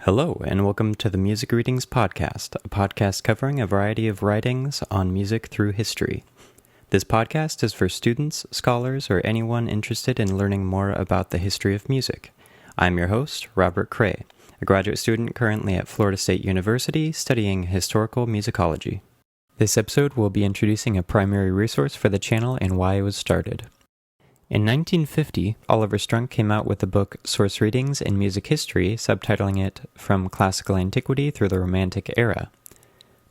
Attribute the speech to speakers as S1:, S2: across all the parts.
S1: Hello, and welcome to the Music Readings Podcast, a podcast covering a variety of writings on music through history. This podcast is for students, scholars, or anyone interested in learning more about the history of music. I'm your host, Robert Cray, a graduate student currently at Florida State University studying historical musicology. This episode will be introducing a primary resource for the channel and why it was started. In 1950, Oliver Strunk came out with the book Source Readings in Music History, subtitling it From Classical Antiquity Through the Romantic Era.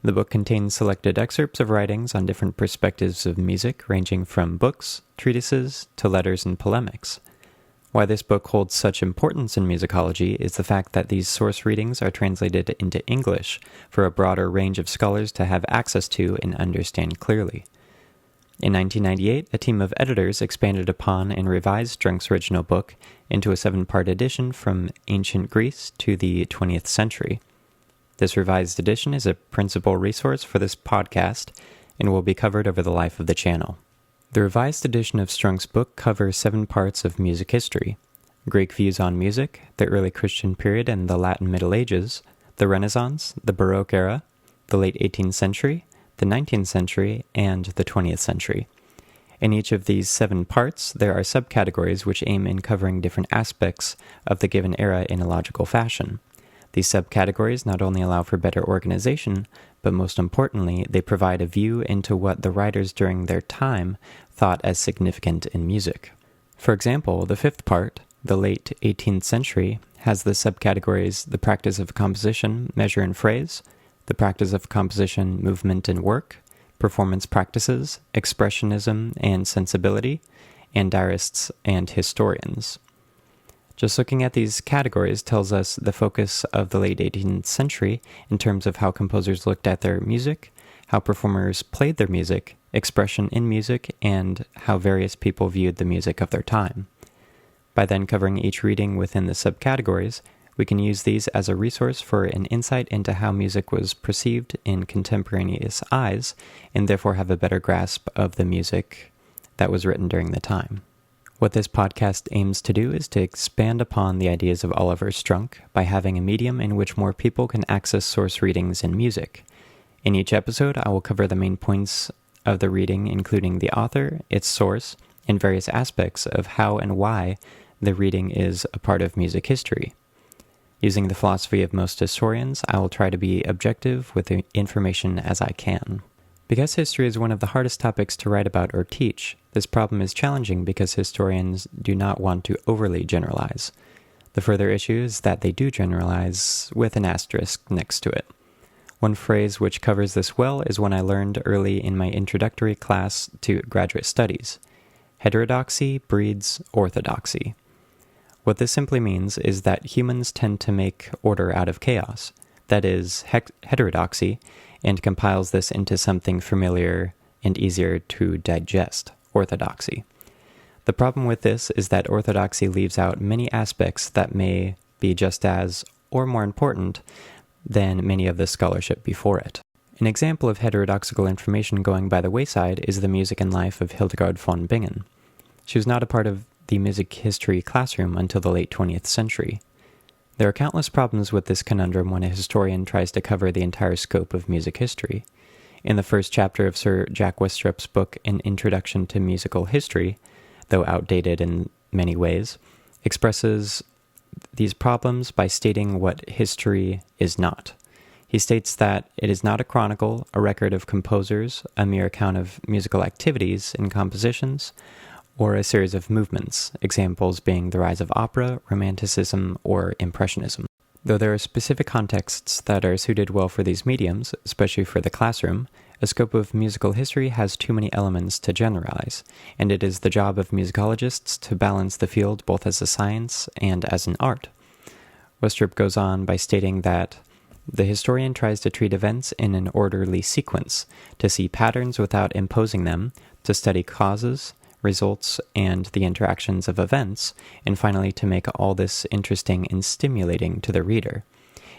S1: The book contains selected excerpts of writings on different perspectives of music, ranging from books, treatises, to letters and polemics. Why this book holds such importance in musicology is the fact that these source readings are translated into English for a broader range of scholars to have access to and understand clearly. In 1998, a team of editors expanded upon and revised Strunk's original book into a 7-part edition from ancient Greece to the 20th century. This revised edition is a principal resource for this podcast and will be covered over the life of the channel. The revised edition of Strunk's book covers 7 parts of music history: Greek views on music, the early Christian period and the Latin Middle Ages, the Renaissance, the Baroque era, the late 18th century, the 19th century, and the 20th century. In each of these 7 parts, there are subcategories which aim in covering different aspects of the given era in a logical fashion. These subcategories not only allow for better organization, but most importantly, they provide a view into what the writers during their time thought as significant in music. For example, the 5th part, the late 18th century, has the subcategories the practice of composition, measure and phrase, the practice of composition, movement and work, performance practices, expressionism and sensibility, and diarists and historians. Just looking at these categories tells us the focus of the late 18th century in terms of how composers looked at their music, how performers played their music, expression in music, and how various people viewed the music of their time. By then covering each reading within the subcategories, we can use these as a resource for an insight into how music was perceived in contemporaneous eyes, and therefore have a better grasp of the music that was written during the time. What this podcast aims to do is to expand upon the ideas of Oliver Strunk by having a medium in which more people can access source readings in music. In each episode, I will cover the main points of the reading, including the author, its source, and various aspects of how and why the reading is a part of music history. Using the philosophy of most historians, I will try to be objective with the information as I can. Because history is one of the hardest topics to write about or teach, this problem is challenging because historians do not want to overly generalize. The further issue is that they do generalize with an asterisk next to it. One phrase which covers this well is one I learned early in my introductory class to graduate studies. Heterodoxy breeds orthodoxy. What this simply means is that humans tend to make order out of chaos, that is, heterodoxy, and compiles this into something familiar and easier to digest, orthodoxy. The problem with this is that orthodoxy leaves out many aspects that may be just as, or more important, than many of the scholarship before it. An example of heterodoxical information going by the wayside is the music and life of Hildegard von Bingen. She was not a part of the music history classroom until the late 20th century. There are countless problems with this conundrum when a historian tries to cover the entire scope of music history. In the first chapter of Sir Jack Westrup's book, An Introduction to Musical History, though outdated in many ways, expresses these problems by stating what history is not. He states that it is not a chronicle, a record of composers, a mere account of musical activities and compositions, or a series of movements, examples being the rise of opera, romanticism, or impressionism. Though there are specific contexts that are suited well for these mediums, especially for the classroom, a scope of musical history has too many elements to generalize, and it is the job of musicologists to balance the field both as a science and as an art. Westrup goes on by stating that the historian tries to treat events in an orderly sequence, to see patterns without imposing them, to study causes, results, and the interactions of events, and finally to make all this interesting and stimulating to the reader.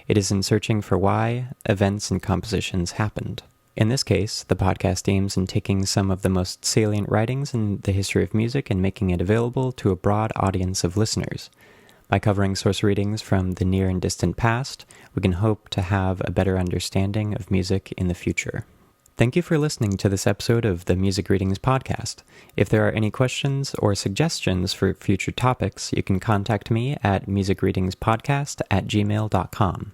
S1: It is in searching for why events and compositions happened. In this case, the podcast aims in taking some of the most salient writings in the history of music and making it available to a broad audience of listeners. By covering source readings from the near and distant past, we can hope to have a better understanding of music in the future. Thank you for listening to this episode of the Music Readings Podcast. If there are any questions or suggestions for future topics, you can contact me at musicreadingspodcast@gmail.com.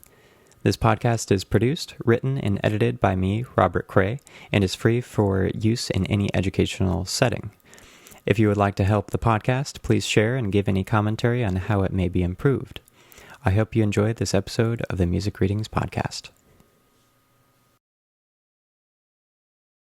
S1: This podcast is produced, written, and edited by me, Robert Cray, and is free for use in any educational setting. If you would like to help the podcast, please share and give any commentary on how it may be improved. I hope you enjoyed this episode of the Music Readings Podcast.